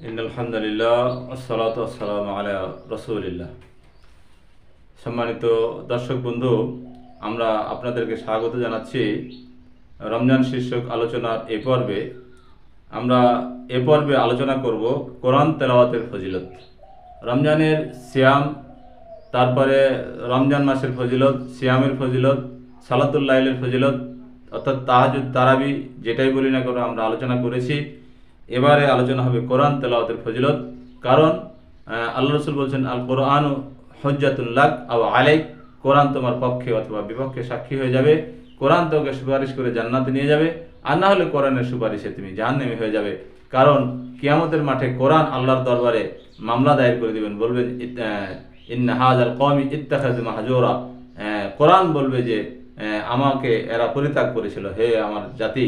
আলহামদুলিল্লাহ আসসালাতু ওয়াসসালামু আলা রাসূলিল্লাহ। সম্মানিত দর্শক বন্ধু, আমরা আপনাদেরকে স্বাগত জানাচ্ছি রমজান শীর্ষক আলোচনার এই পর্বে। আমরা এ পর্বে আলোচনা করব কোরআন তেলাওয়াতের ফজিলত, রমজানের সিয়াম, তারপরে রমজান মাসের ফজিলত, সিয়ামের ফজিলত, সালাতুল লাইলের ফজিলত অর্থাৎ তাহাজ্জুদ তারাবি যেটাই বলি না কেন আমরা আলোচনা করেছি। এবারে আলোচনা হবে কোরআন তেলাওয়াতের ফজিলত। কারণ আল্লাহ রাসূল বলছেন, আল কোরআন হুজ্জাতুন লাক আও আলাইক, কোরআন তোমার পক্ষে অথবা বিপক্ষে সাক্ষী হয়ে যাবে। কোরআন তোকে সুপারিশ করে জান্নাতে নিয়ে যাবে, আর না হলে কোরআনের সুপারিশে তুমি জাহান্নামী হয়ে যাবে। কারণ কিয়ামতের মাঠে কোরআন আল্লাহর দরবারে মামলা দায়ের করে দিবেন, বলবেন ইন্না হাযাল কওমি ইত্তাখাযু মাহজুরা। কোরআন বলবে যে আমাকে এরা পরিত্যাগ করেছিল, হে আমার জাতি,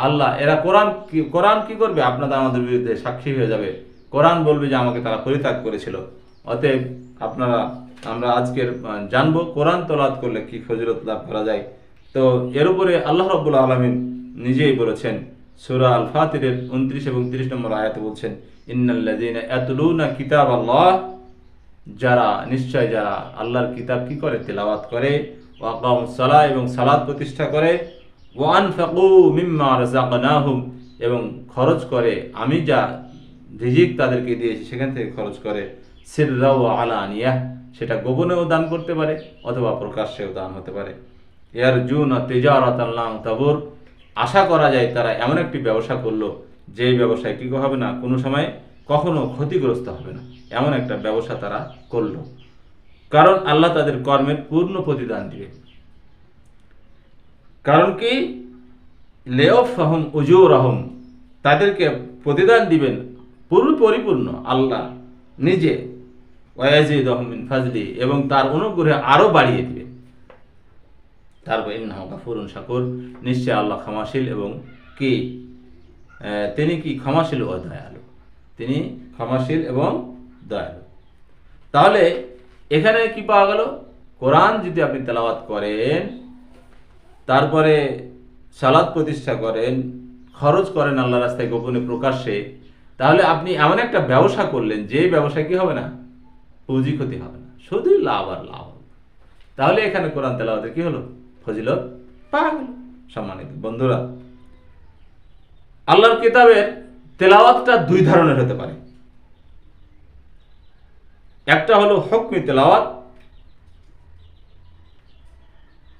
আল্লাহ এরা কোরআন কি করবে, আপনাদের আমাদের বিরুদ্ধে সাক্ষী হয়ে যাবে। কোরআন বলবে যে আমাকে তারা পরিত্যাগ করেছিল। অতএব আমরা আজকের জানবো কোরআন তেলাওয়াত করলে কি ফজিলত লাভ করা যায়। তো এর উপরে আল্লাহ রাব্বুল আলামিন নিজেই বলেছেন, সূরা আল ফাতিরের 29 এবং 30 নম্বর আয়াতে বলছেন, ইন্নাল্লাযীনা ইয়াতলুনা কিতাবাল্লাহ, যারা আল্লাহর কিতাব কি করে, তেলাওয়াত করে, ওয়া আকামুস সালাহ, এবং সালাত প্রতিষ্ঠা করে, ওয়া আনফাকু মিম্মা রাযাকনাহুম, এবং খরচ করে আমি যা রিজিক তাদেরকে দিয়েছি সেখান থেকে খরচ করে, সিররা ওয়া আলানিয়া, সেটা গোপনেও দান করতে পারে অথবা প্রকাশ্যেও দান হতে পারে। ইয়ারজুনা তিজারাতান লান তাবুর, আশা করা যায় তারা এমন একটি ব্যবসা করলো যে ব্যবসায় কি হবে না, কোনো সময় কখনো ক্ষতিগ্রস্ত হবে না, এমন একটা ব্যবসা তারা করলো। কারণ আল্লাহ তাদের কর্মের পূর্ণ প্রতিদান দিবে। কারণ কি, লিওয়াফাহুম উজুরাহুম, তাদেরকে প্রতিদান দিবেন পরিপূর্ণ আল্লাহ নিজে, ওয়ায়াজিদুহুম মিন ফাজলি, এবং তার অনুগ্রহে আরো বাড়িয়ে দিবেন। তারপর ইন্নাহু গাফুরুন শাকুর, নিশ্চয় আল্লাহ ক্ষমাশীল, এবং কি তিনি কি ক্ষমাশীল ও দয়ালু, তিনি ক্ষমাশীল এবং দয়ালু। তাহলে এখানে কি পাওয়া গেল, কোরআন যদি আপনি তেলাওয়াত করেন, তারপরে সালাত প্রতিষ্ঠা করেন, খরচ করেন আল্লাহর রাস্তায় গোপনে প্রকাশ্যে, তাহলে আপনি এমন একটা ব্যবসা করলেন যে ব্যবসায় কি হবে না, পুঁজি ক্ষতি হবে না, শুধুই লাভ আর লাভ। তাহলে এখানে কোরআন তেলাওয়াতের কি হলো, ফজিলত পাওয়া গেল। সম্মানিত বন্ধুরা, আল্লাহর কিতাবের তেলাওয়াতটা দুই ধরনের হতে পারে। একটা হলো হুকমি তেলাওয়াত,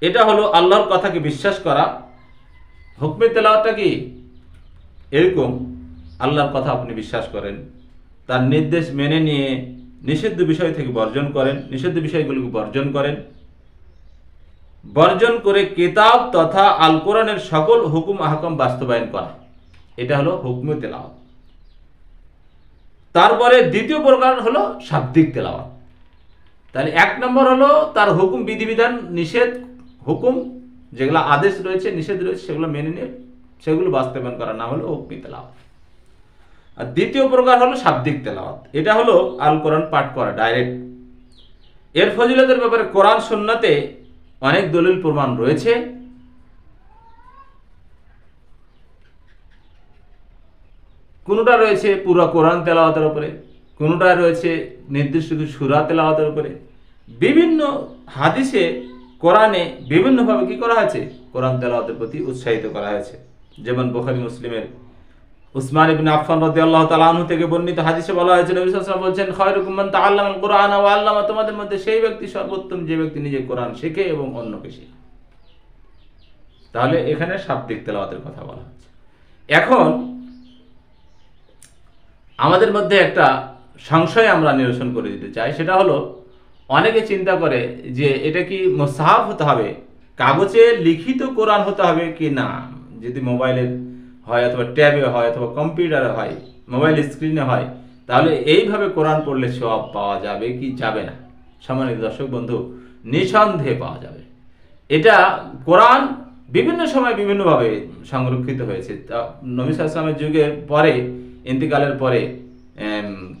এটা হলো আল্লাহর কথাকে বিশ্বাস করা। হুকমি তেলাওয়াতটা কি, এরকম আল্লাহর কথা আপনি বিশ্বাস করেন, তার নির্দেশ মেনে নিয়ে নিষিদ্ধ বিষয় থেকে বর্জন করেন, নিষিদ্ধ বিষয়গুলোকে বর্জন করে কিতাব তথা আল কোরআনের সকল হুকুম আহকাম বাস্তবায়ন করা, এটা হলো হুকমি তেলাওয়াত। তারপরে দ্বিতীয় প্রকার হলো শাব্দিক তেলাওয়াত। তাহলে এক নম্বর হলো তার হুকুম বিধিবিধান, নিষেধ হুকুম যেগুলো আদেশ রয়েছে, নিষেধ রয়েছে, সেগুলো মেনে নিয়ে সেগুলো বাস্তবায়ন করা, না হলো হুকমি তেলাওয়াত। আর দ্বিতীয় প্রকার হলো শাব্দিক তেলাওয়াত, এটা হলো আল কোরআন পাঠ করা ডাইরেক্ট। এর ফজিলতের ব্যাপারে কোরআন সুন্নাতে অনেক দলিল প্রমাণ রয়েছে। কোনটা রয়েছে পুরো কোরআন তেলাওয়াতের উপরে, কোনটা রয়েছে নির্দিষ্ট সূরা তেলাওয়াতের উপরে। বিভিন্ন হাদিসে কোরআনে বিভিন্নভাবে কি করা হয়েছে, কোরআন তেলাওয়াতের প্রতি উৎসাহিত করা হয়েছে। যেমন বুখারী মুসলিমের উসমান ইবনে আফফান রাদিয়াল্লাহু তাআলা আনহু থেকে বর্ণিত হাদিসে বলা হয়েছে, নবী সাল্লাল্লাহু আলাইহি ওয়াসাল্লাম বলেছেন, খায়রুকুম মান তাআল্লামাল কুরআন ওয়া আল্লামা, তোমাদের মধ্যে সেই ব্যক্তি সর্বোত্তম যে ব্যক্তি নিজে কোরআন শেখে এবং অন্যকে শেখায়। তাহলে এখানে শাব্দিক তেলাওয়াতের কথা বলা হচ্ছে। এখন আমাদের মধ্যে একটা সংশয় আমরা নিরসন করে দিতে চাই, সেটা হলো অনেকে চিন্তা করে যে এটা কি মুসহাফ হতে হবে, কাগজে লিখিত কোরআন হতে হবে কি না, যদি মোবাইলের হয় অথবা ট্যাবে হয় অথবা কম্পিউটারে হয়, মোবাইল স্ক্রিনে হয়, তাহলে এইভাবে কোরআন পড়লে সওয়াব পাওয়া যাবে কি যাবে না? সম্মানিত দর্শক বন্ধু, নিঃসন্দেহে পাওয়া যাবে। এটা কোরআন বিভিন্ন সময় বিভিন্নভাবে সংরক্ষিত হয়েছে। নবী সাল্লাল্লাহু আলাইহি ওয়াসাল্লামের যুগের পরে, ইন্তিকালের পরে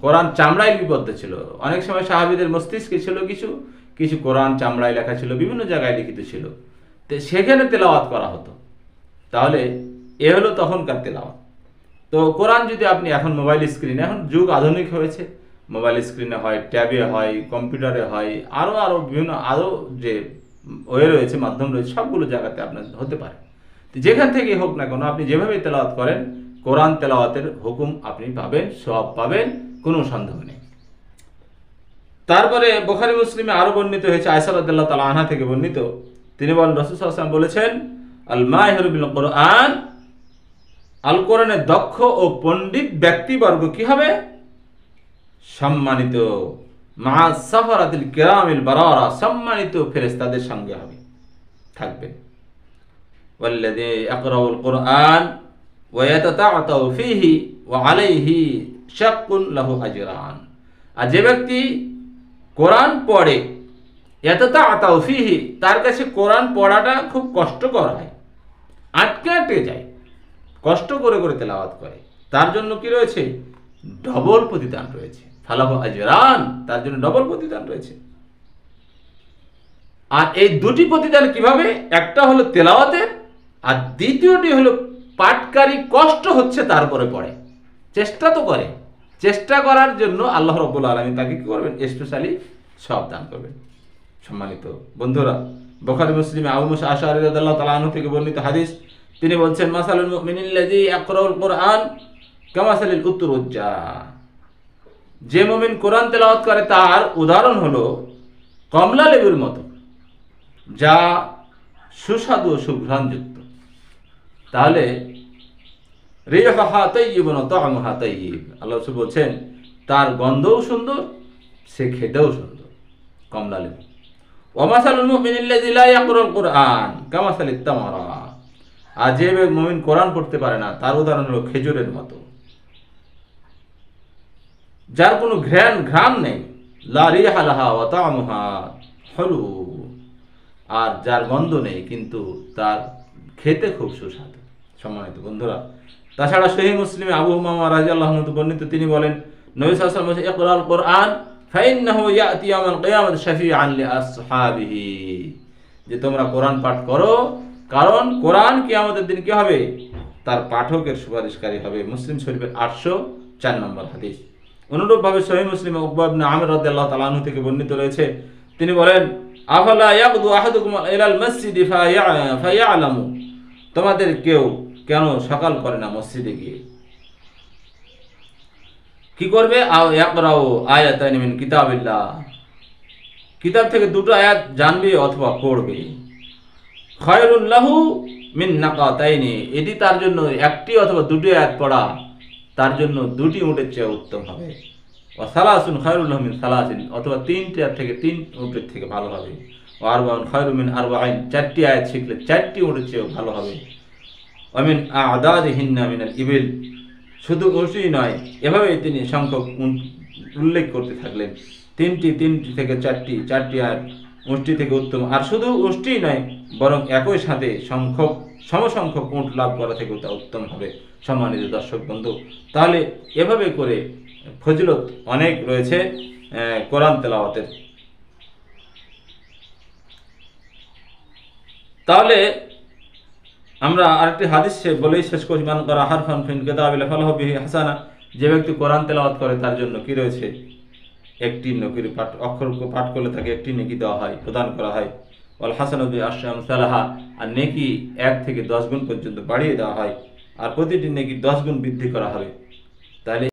কোরআন চামড়ায় লিপিবদ্ধ ছিল। অনেক সময় সাহাবীদের মস্তিষ্কে ছিল কিছু কিছু কোরআন চামড়ায় লেখা ছিল, বিভিন্ন জায়গায় লিখিত ছিল, তো সেখানে তেলাওয়াত করা হতো। তাহলে এ হলো তখনকার তেলাওয়াত। তো কোরআন যদি আপনি এখন মোবাইল স্ক্রিনে, এখন যুগ আধুনিক হয়েছে, মোবাইল স্ক্রিনে হয়, ট্যাবে হয়, কম্পিউটারে হয়, আরও বিভিন্ন যে ওয়ে রয়েছে, মাধ্যম রয়েছে, সবগুলো জায়গাতে আপনার হতে পারে। যেখান থেকে হোক না কেন আপনি যেভাবে তেলাওয়াত করেন, কোরআন তেলাওয়াতের হুকুম আপনি পাবেন, সওয়াব পাবেন, কোনো সন্দেহ নেই। তারপরে বুখারী মুসলিমে আরো বর্ণিত হয়েছে, আয়েশা রাদিয়াল্লাহু তাআলা আনহা থেকে বর্ণিত, তিনি বলেন রাসূল সাল্লাল্লাহু আলাইহি ওয়াসাল্লাম বলেছেন, আল মাহিরু বিল কোরআন, আল কোরআনের দক্ষ ও পণ্ডিত ব্যক্তিবর্গ কি হবে? সম্মানিত, মা সাফারাতিল কিরামিল বারারা, সম্মানিত ফেরেশতাদের সঙ্গে হবে, থাকবেন। ওয়াল্লাযী ইয়াকরাউল কোরআন ওয়া ইয়াতাতাআতাউ ফীহি ওয়া আলাইহি শাক্কুন লাহু আজরান। আর যে ব্যক্তি কোরআন পড়ে, ইয়াতাতাআতাউ ফীহি, তার কাছে কোরআন পড়াটা খুব কষ্টকর হয়, আটকে আটকে যায়, কষ্ট করে করে তেলাওয়াত করে, তার জন্য কি রয়েছে? ডবল প্রতিদান রয়েছে, ফালাহু আজরান, তার জন্য ডবল প্রতিদান রয়েছে। আর এই দুটি প্রতিদান কিভাবে? একটা হলো তেলাওয়াতের, আর দ্বিতীয়টি হলো পাঠকারী কষ্ট হচ্ছে তারপরে পড়ে, চেষ্টা তো করে, চেষ্টা করার জন্য আল্লাহ রাব্বুল আলামিন তাকে কি করবেন? স্পেশালি সওয়াব দান করবেন। সম্মানিত বন্ধুরা, বুখারী মুসলিমে আবু মুসা আশআরী রাদিয়াল্লাহু তাআলা আনহু থেকে বর্ণিত হাদিস, তিনি বলছেন, মাসালুল মুমিনিল্লাযী ইয়াকরাউল কোরআন কামাসালিল উতরুজ্জা, যে মুমিন কোরআন তেলাওয়াত করে তার উদাহরণ হলো কমলা লেবুর মতো, যা সুস্বাদু ও সুঘ্রাণযুক্ত। তাহলে রিহুহা তাইয়্যিবুন ওয়া তা'আমুহা তাইয়্যিব, আল্লাহ রাসূল বলছেন তার গন্ধও সুন্দর, সে খেতেও সুন্দর, কমলা লেবু। ওয়া মাসালুল মুমিনিল্লাযী লা ইয়াকরাউল কোরআন কামাসালিত তামারা, আর যে মুমিন কোরআন পড়তে পারে না তার উদাহরণ হলো খেজুরের মতো, যার কোনো ঘ্রাণ নেই, লা রিহা লাহা ওয়া তা'আমুহা হুলু, আর যার গন্ধ নেই কিন্তু তার খেতে খুব সুস্বাদু। সম্মানিত বন্ধুরা, তাছাড়া সহিহ মুসলিমে আবু উমামা রাদিয়াল্লাহু আনহু বর্ণিত, তিনি বলেন, নবী সাল্লাল্লাহু আলাইহি ওয়াসাল্লাম বলেছেন, ইকরাল কোরআন ফাইন্নাহু ইয়াতি ইয়াউমাল কিয়ামাতি শাফিআন লিআসহাবিহি, যে তোমরা কোরআন পাঠ করো, কারণ কোরআন কিয়ামতের দিন কি হবে? তার পাঠকের সুপারিশকারী হবে। মুসলিম শরীফের 804 নম্বর হাদিস। অনুরূপভাবে সহিহ মুসলিমে উকবা ইবনে আমির রাদিয়াল্লাহু তাআলা আনহু থেকে বর্ণিত রয়েছে, তিনি বলেন, আফালা ইয়াকদু আহাদুকুম ইলাল মাসজিদি ফায়ালামু, তোমাদের কেউ কেন সকাল করে না মসজিদে গিয়ে কি করবে? আও ইয়াকরাউ আয়াতাইন মিন কিতাবিল্লাহ, কিতাব থেকে দুটো আয়াত জানবে অথবা পড়বে। খায়রুল লাহু মিন নাকাতাইনি, এটি তার জন্য একটি অথবা দুটি আয়াত পড়া তার জন্য দুটি উটের চেয়ে উত্তম হবে। ওয়া সালাসুন খায়রুল লাহু মিন সালাসিন, অথবা তিনটি আয়াত থেকে তিন উটের থেকে ভালো হবে। ওয়া আরবাউন খায়রুম মিন আরবাইন, চারটি আয়াত শিখলে চারটি উটের চেয়ে ভালো হবে। ওয়া মিন আ'দাদিহিন্না মিনাল ইবিল, শুধু উটই নয়, এভাবেই তিনি সংখ্যক উল্লেখ করতে থাকলেন, তিনটি থেকে চারটি আয়াত উষ্টি থেকে উত্তম, আর শুধু উষ্টিই নয়, বরং একই সাথে সমসংখ্যক উট লাভ করা থেকে তা উত্তম হবে। সম্মানিত দর্শক বন্ধু, তাহলে এভাবে করে ফজিলত অনেক রয়েছে কোরআন তেলাওয়াতের। তাহলে আমরা আরেকটি হাদিস বলেই শেষ করছি, মান করা হারফান ফিন কিতাবিল্লাহ ফালাহু বিহি হাসানা, যে ব্যক্তি কোরআন তেলাওয়াত করে তার জন্য কি রয়েছে? একটি নেকির অক্ষর পাঠ করলে তাকে একটি নেকি দেওয়া হয়, প্রদান করা হয়। ওয়াল হাসানু বিআশরি আমসালিহা, আর নেকি 1 থেকে 10 গুণ পর্যন্ত বাড়িয়ে দেওয়া হয়, আর প্রতিটি নেকি 10 গুণ বৃদ্ধি করা হবে। তাহলে